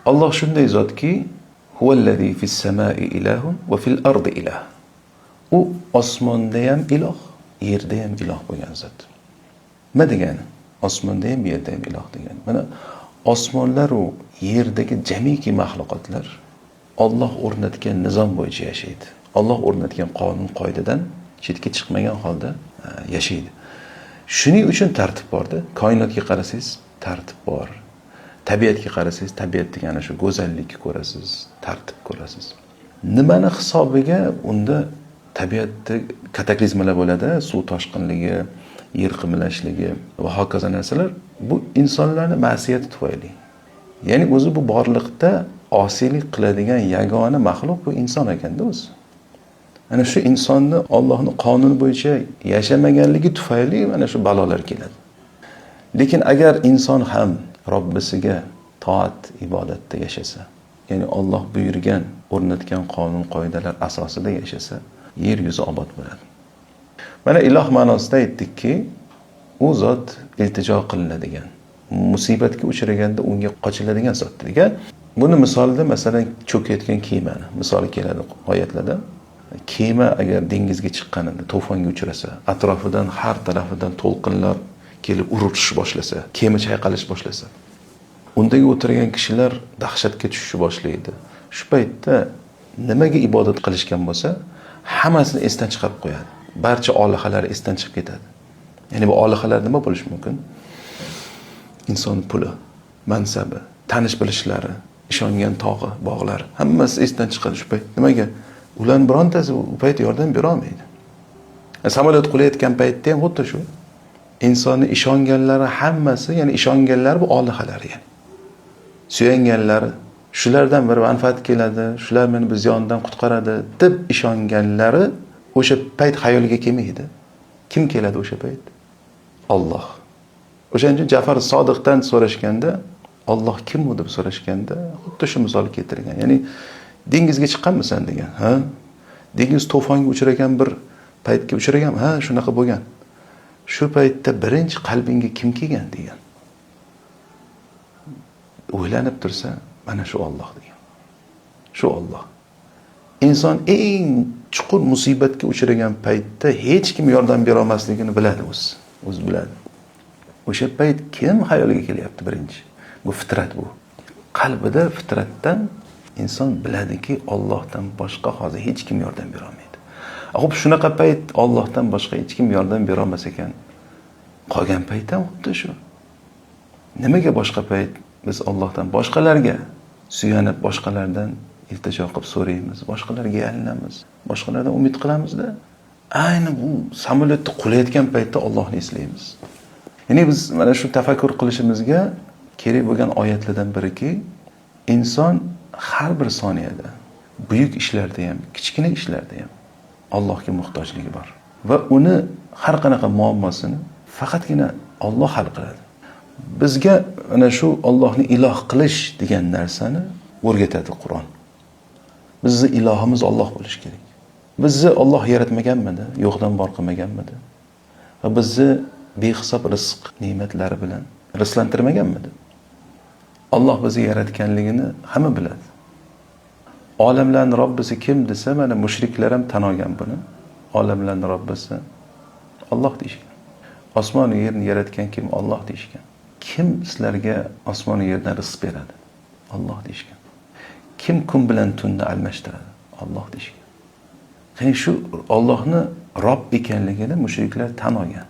Alloh shunday zotki, huvallazi fis samai ilahun va fil ardi ilah. U osmonda ham iloh, yerda ham iloh bo'lgan zot. Nima degani? Osmonda ham yerda ham iloh degani. Mana osmonlar va yerdagi jamiki mahluqotlar Alloh o'rnatgan nizom bo'yicha yashaydi. Alloh o'rnatgan qonun qoidadan chetga chiqmagan holda yashaydi. Shuning uchun tartib borda. Koinotga qarasangiz, tartib bor. Tabiatga qarasangiz, tabiatdagi ana shu go'zallikni ko'rasiz, tartib ko'rasiz. Nimani hisobiga unda tabiatda kataklizmalar bo'ladi, suv toshqinligi, yer qimlashligi va hokazo narsalar bu insonlarning ma'siyati tufayli. Ya'ni o'zi bu borliqda osiylik qiladigan yagona maxluq bu inson ekanda o'zi. Ana shu insonni Allohning qonuni bo'yicha yashamaganligi tufayli mana shu balolar keladi. Lekin agar inson ham Robbisiga toat, ibodatda yashasa, ya'ni Alloh buyurgan, o'rnatgan qonun qoidalar asosida yashasa, yer yuzi obod bo'ladi. Mana iloh ma'nosida aytdikki, u zot iltijo qilinadigan, musibatga uchraganda unga qochiladigan zot degan. Buni misolida masalan cho'kayotgan kemani misoli keladi oyatlarda. Kema agar dengizga chiqqanida to'fonga uchrasa, atrofidan har tarafidan to'lqinlar kelib uritish boshlasa, kema chayqalish boshlasa, undagi o'tirgan kishilar dahshatga tushishni boshlaydi. Shu paytda nimaga ibodat qilishgan bo'lsa, hammasini esdan chiqarib qo'yadi. Barcha olihalari esdan chiqib ketadi. Ya'ni bu olihalar nima bo'lishi mumkin? Inson puli, mansabi, tanish bilishlari, ishongan tog'i, bog'lar, hammasi esdan chiqadi shu payt. Nimaga? Ularning birontasi u payt yordam bera olmaydi. Samolyot qulayotgan paytda ham xuddi shu. Insonni ishonganlari hammasi, ya'ni ishonganlar bu olihalari, ya'ni suyanganlari, shulardan bir manfaat keladi, shular meni biz yondan qutqaradi deb ishonganlari o'sha payt xayoliga kelmaydi. Kim keladi o'sha payt? Alloh. O'shaning uchun Ja'far Sodiqdan so'rashganda, Alloh kim u deb so'rashganda, xuddi shu misol keltirgan. Ya'ni dengizga chiqqanmisan degan. Ha? Dengiz to'fonga uchragan bir paytga uchragan, ha, shunaqa bo'lgan. Shu paytda birinchi qalbingga kim kelgan degan. O'ylanib tursa, mana shu Alloh degan. Shu Alloh. Inson eng chuqur musibatga uchragan paytda hech kim yordam bera olmasligini biladi o'zi. O'zi biladi. O'sha payt kim xayoliga kelyapti birinchi? Bu fitrat bu. Qalbida fitratdan inson biladiki, Allohdan boshqa hozir hech kim yordam bera olmaydi. Xo'p, shunaqa payt Allohdan boshqa hech kim yordam bera olmas ekan, qolgan payt ham xuddi shu. Nimaga boshqa payt biz Allohdan boshqalarga suyanib, boshqalardan iltijo qilib so'raymiz, boshqalarga yalinamiz, boshqalardan umid qilamizda, ayni bu samolyotda qulayotgan paytda Allohni eslaymiz. Ya'ni biz mana shu tafakkur qilishimizga kerak bo'lgan oyatlardan biriki, inson har bir soniyada, buyuk ishlarda ham, kichkina ishlarda ham Allohga muhtojligi bor. Va uni har qanaqa muammosini faqatgina Alloh hal qiladi. Bizga ana shu Allohni iloh qilish degan narsani o'rgatadi Qur'on. Bizning ilohimiz Alloh bo'lishi kerak. Bizni Alloh yaratmaganmidi, yo'qdan bor qilmaganmidi? Va bizni behisob rizq ne'matlari bilan rizqlantirmaganmidi? Alloh bizni yaratganligini hamma biladi. Olamlarning Robbisi kim desa, mana mushriklar ham tan olgan buni. Olamlarning Robbisi Alloh deyishgan. Osmon va yerni yaratgan kim? Alloh deyishgan. Kim sizlarga osmon va yerdan rizq beradi? Alloh deyishgan. Kim kun bilan tunni almashtiradi? Alloh deyishgan. Ya'ni shu Allohni Robb ekanligini mushriklar tan olgan.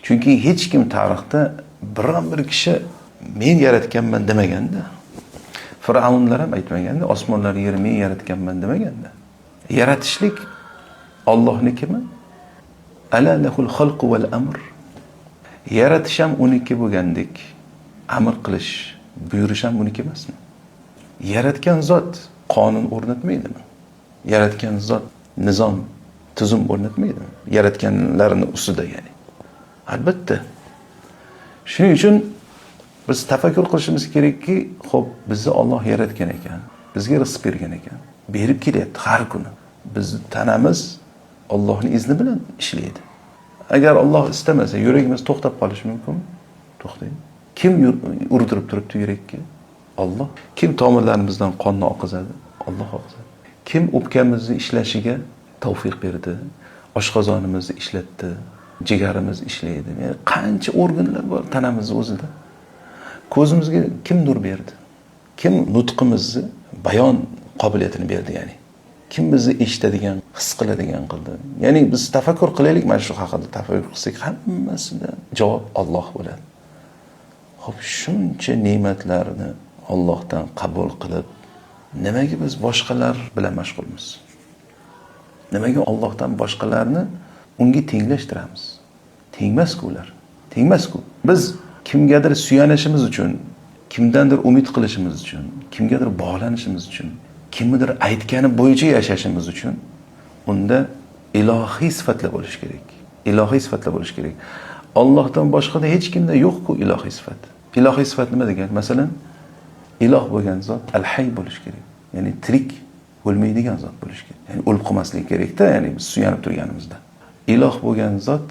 Chunki hech kim tarixda biron bir kishi men yaratganman demaganda. Firavnlar ham aytmaganda, osmonlar yerni men yaratganman demaganda. Yaratishlik Allohnikimi? Ala lahul xalqu val amr. Yaratish ham uniki bo'lgandek, amr qilish, buyurish ham uniki emasmi? Yaratgan zot qonun o'rnatmaydimi? Yaratgan zot nizom, tuzum o'rnatmaydimi? Yaratganlarini ustida, ya'ni. Albatta. Shuning uchun biz tafakkur qilishimiz kerakki, xo'p, bizni Alloh yaratgan ekan, bizga rizq bergan ekan, berib kelyapti har kuni. Biz tanamiz Allohning izni bilan ishlaydi. Agar Alloh istamasa, yuragimiz to'xtab qolishi mumkin. To'xtaydi. Kim urdirib turibdi yurakka? Alloh. Kim tomirlarimizdan qonni oqizadi? Alloh oqizadi. Kim o'pkamizni ishlashiga tavfiq berdi? Oshqozonimizni ishlatdi, jigarimiz ishlaydi. Yani qancha organlar bor tanamizning o'zida. Ko'zimizga kim nur berdi? Kim nutqimizni bayon qobiliyatini berdi ya'ni? Kim bizni eshitadigan, his qiladigan qildi? Ya'ni biz tafakkur qilaylik, mana shu haqida tafakkur qilsak, hammasida javob Alloh bo'ladi. Xo'p, shuncha ne'matlarni Allohdan qabul qilib, nimaga biz boshqalar bilan mashg'ulmiz? Nimaga Allohdan boshqalarni unga tenglashtiramiz? Tengmas-ku ular. Tengmas-ku. Biz kimgadir suyanishimiz uchun, kimdandir umid qilishimiz uchun, kimgadir bog'lanishimiz uchun, kimnidir aytgani bo'yicha yashashimiz uchun unda ilohiy sifatlar bo'lish kerak. Ilohiy sifatlar bo'lish kerak. Allohdan boshqada hech kimda yo'q-ku ilohiy sifat. Ilohiy sifat nima degan? Masalan, iloh bo'lgan zot al-hayy bo'lish kerak. Ya'ni tirik, o'lmaydigan zot bo'lish kerak. Ya'ni o'lib qolmasligi kerak-da, ya'ni biz suyanib turganimizda. Iloh bo'lgan zot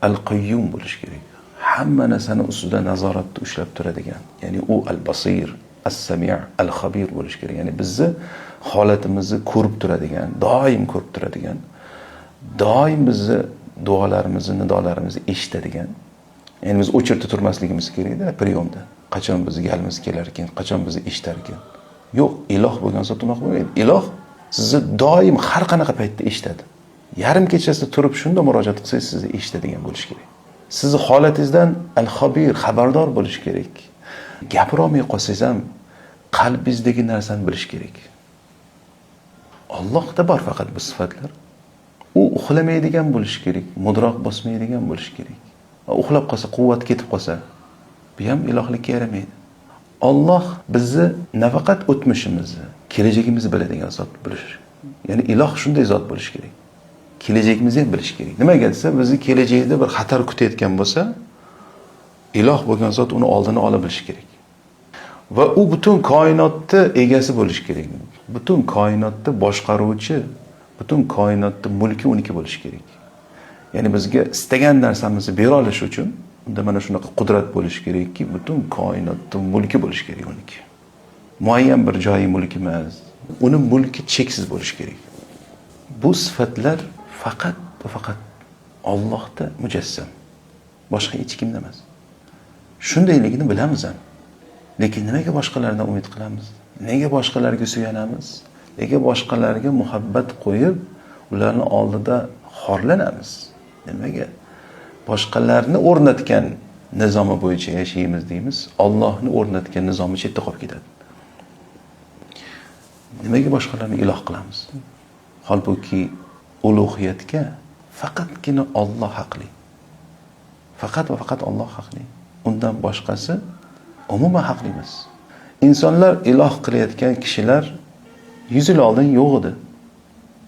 al-qayyum bo'lish kerak. Hamma narsani ustida nazoratda ushlab turadigan. Ya'ni u al-basir, as-sami', al-khabir bo'lish kerak. Ya'ni bizni holatimizni ko'rib turadigan, doim ko'rib turadigan, doim bizni duolarimizni, nidolarimizni eshitadigan. Ya'ni biz o'chirib turmasligimiz kerak-da, priyomda. Qachon bizga galimiz kelar ekan, qachon bizni eshitar ekan. Yo'q, iloh bo'lgan zot unaqa bo'lmaydi. Iloh sizni doim har qanaqa paytda eshitadi. Yarim kechasida turib shunda murojaat qilsangiz sizni eshitadigan bo'lish kerak. Sizni holatingizdan al-xabir, xabardor bo'lish kerak. Gapira olmay qolsangiz ham qalbingizdagi narsani bilish kerak. Allohda bor faqat bu sifatlar. U uxlamaydigan bo'lish kerak, mudroq bosmaydigan bo'lish kerak. Uxlab qolsa, quvvat ketib qolsa, bu ham ilohlikka yaramaydi. Alloh bizni nafaqat o'tmishimizni, kelajagimizni biladigan zot bo'lish. Ya'ni iloh shunday zot bo'lish kerak. Kelajagimizni ham bilish kerak. Nimaga desa, bizni kelajakda bir xatar kutayotgan bo'lsa, iloh bo'lgan zot uni oldini ola bilish kerak. Va u butun koinotda egasi bo'lish kerak. Butun koinotda boshqaruvchi, butun koinotda mulki uniki bo'lish kerak. Ya'ni bizga istagan narsamizni bera olish uchun unda mana shunaqa qudrat bo'lish kerakki, butun koinotda mulki bo'lish kerak uniki. Muayyan bir joyi mulki emas, uni mulki cheksiz bo'lish kerak. Bu sifatlar faqat va faqat Allohda mujassam. Boshqa hech kimda emas. Shundayligini bilamiz ham. Lekin nimaga boshqalardan umid qilamiz? Nega boshqalarga suyanamiz? Nega boshqalarga muhabbat qo'yib, ularning oldida xorlanamiz? Nimaga? Boshqalarni o'rnatgan nizomi bo'yicha yashaymiz deymiz. Allohni o'rnatgan nizomi chetda qolib ketadi. Nimaga boshqalarni iloh qilamiz? Holbuki ulug'iyatga faqatgina Alloh haqli. Faqat va faqat Alloh haqli. Undan boshqasi umuman haqli emas. Insonlar iloh qilayotgan kishilar 100 yil oldin yo'q edi.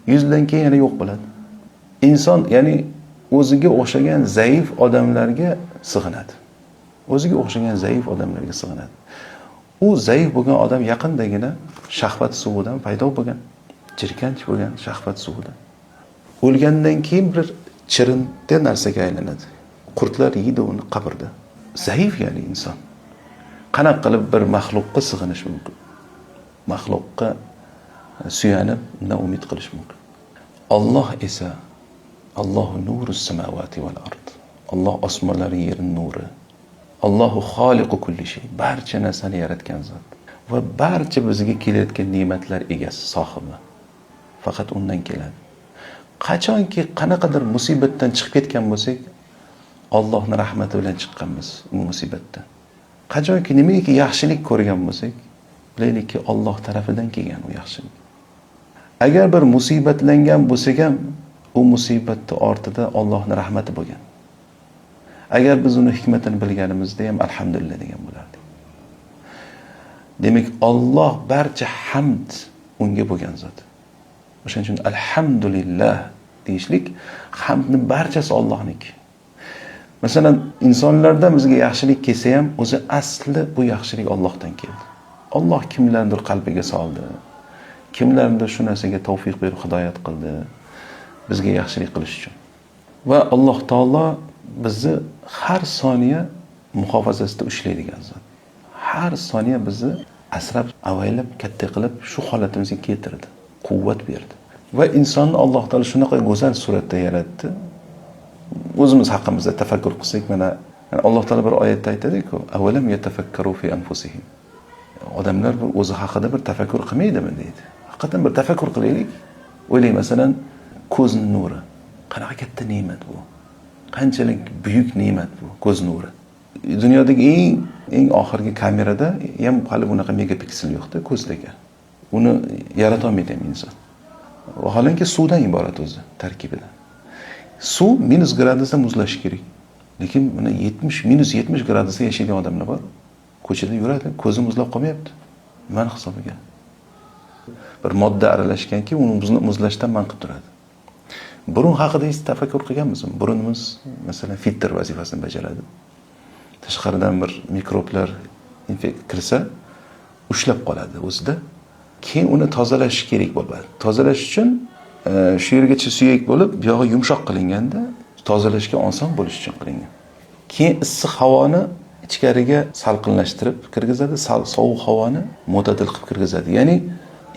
100 yildan keyin yana yo'q bo'ladi. Inson, ya'ni o'ziga o'xshagan zaif odamlarga sig'inadi. O'ziga o'xshagan zaif odamlarga sig'inadi. U zaif bo'lgan odam yaqindagina shahvat suvidan paydo bo'lgan, jirkanch bo'lgan shahvat suvidan. O'lgandan keyin bir chirinta narsaga aylanadi. Qurtlar yeydi uni qabrda. Zaif ya'ni inson. Qanaqa qilib bir maxluqqa sig'inish mumkin? Maxluqqa suyanib, undan umid qilish mumkin. Alloh esa Allohu nurus samawati val ard. Alloh osmonlar va yerning nuri. Allohu xoliqu kulli shay. Barcha narsani yaratgan zot va barcha bizga kelayotgan ne'matlar egasi, sohibi. Faqat undan keladi. Qachonki qanaqadir musibatdan chiqib ketgan bo'lsak, Allohning rahmati bilan chiqqanmiz u musibatdan. Qachonki nimaiki yaxshilik ko'rgan bo'lsak, bilaylikki Alloh tarafidan kelgan u yaxshilik. Agar bir musibatlangan bo'lsak ham, u musibatning ortida Allohning rahmati bo'lgan. Agar biz uni hikmatini bilganimizda ham alhamdulillah degan bo'lardik. Demak, Alloh barcha hamd unga bo'lgan zot. O'shaning uchun alhamdulillah deyishlik, hamdning barchasi Allohniki. Masalan, insonlardan bizga yaxshilik kelsa ham, o'zi asli bu yaxshilik Allohdan keldi. Alloh kimlardir qalbiga soldi. Kimlardir shu narsaga tavfiq berib hidoyat qildi. Bizga yaxshilik qilish uchun. Va Alloh taolo bizni har soniya muhofazasida ushlaydigan zot. Har soniya bizni asrab, avaylab, katta qilib shu holatimizga keltirdi, quvvat berdi. Va insonni Alloh taolo shunaqa go'zal suratda yaratdi. O'zimiz haqimizda tafakkur qilsak, mana Alloh taolo bir oyatda aytadi-ku, "Avalam yatafakkaru fi anfusihim." Odamlar o'zi haqida bir tafakkur qilmaydimi deydi. Haqiqatan bir tafakkur qilaylik. O'ylang, masalan, ko'zning nuri. Qanaqa katta ne'mat bu. Qanchalik buyuk ne'mat bu ko'z nuri. Dunyodagi eng oxirgi kamerada ham hali bunaqa megapiksel yo'q-da ko'zdagi. Uni yarata olmaydi ham inson. Vaholanki suvdan iborat o'zi tarkibida. Suv minus gradusda muzlashi kerak. Lekin mana minus 70 gradusda yashaydigan odamlar bor. Ko'chada yuradi, ko'zi muzlab qolmayapti. Nima hisobiga? Bir modda aralashganki, uni muzlashdan man qilib turadi. Burun haqida hech tafakkur qilganmizmi? Burunimiz masalan filtr vazifasini bajaradi. Tashqaridan bir mikroblar kirsa, ushlab qoladi o'zida. Keyin uni tozalash kerak bo'ladi. Tozalash uchun shu yergacha suyak bo'lib, bu yog'i yumshoq qilinganda, tozalashga oson bo'lish uchun qilingan. Keyin issiq havoni ichkariga salqinlashtirib kirgizadi, sovuq havoni mo'tadil qilib kirgizadi. Ya'ni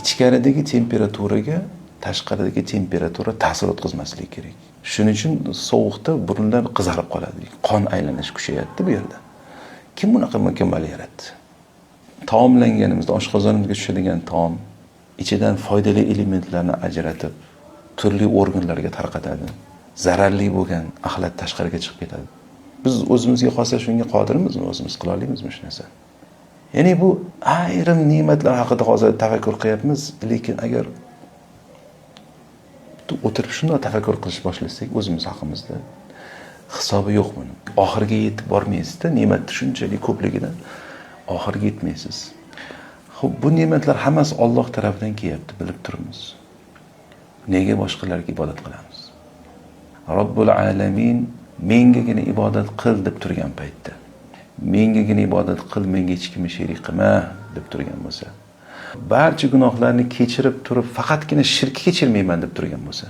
ichkaridagi temperaturaga tashqaridagi temperatura ta'sir o'tkazmasligi kerak. Shuning uchun sovuqda burunlar qizarib qoladi. Qon aylanishi kuchayadi bu yerda. Kim bunaqa mukammal yaratdi? Taomlanganimizda oshqozonimizga tushadigan taom ichidan foydali elementlarni ajratib, turli organlarga tarqatadi. Zararli bo'lgan axlat tashqariga chiqib ketadi. Biz o'zimizga qolsa shunga qodirmizmi? O'zimiz qila olamizmi shu narsa? Ya'ni bu ayrim ne'matlar haqida hozir tafakkur qilyapmiz, lekin agar o'tirib shunday tafakkur qilish boshlasak o'zimiz haqimizda hisobi yo'q buni. Oxiriga yetib bormaysiz-da, ne'mat shunchalik ko'pligidan oxiriga yetmaysiz. Xo'p, bu ne'matlar hammasi Alloh tarafidan kelyapti, bilib turibmiz. Nega boshqalarga ibodat qilamiz? Robbul alamin mengagina ibodat qil deb turgan paytda, mengagina ibodat qil, menga hech kimni sherik qilma deb turgan bo'lsa, barcha gunohlarni kechirib turib, faqatgina shirk kechirmayman deb turgan bo'lsa,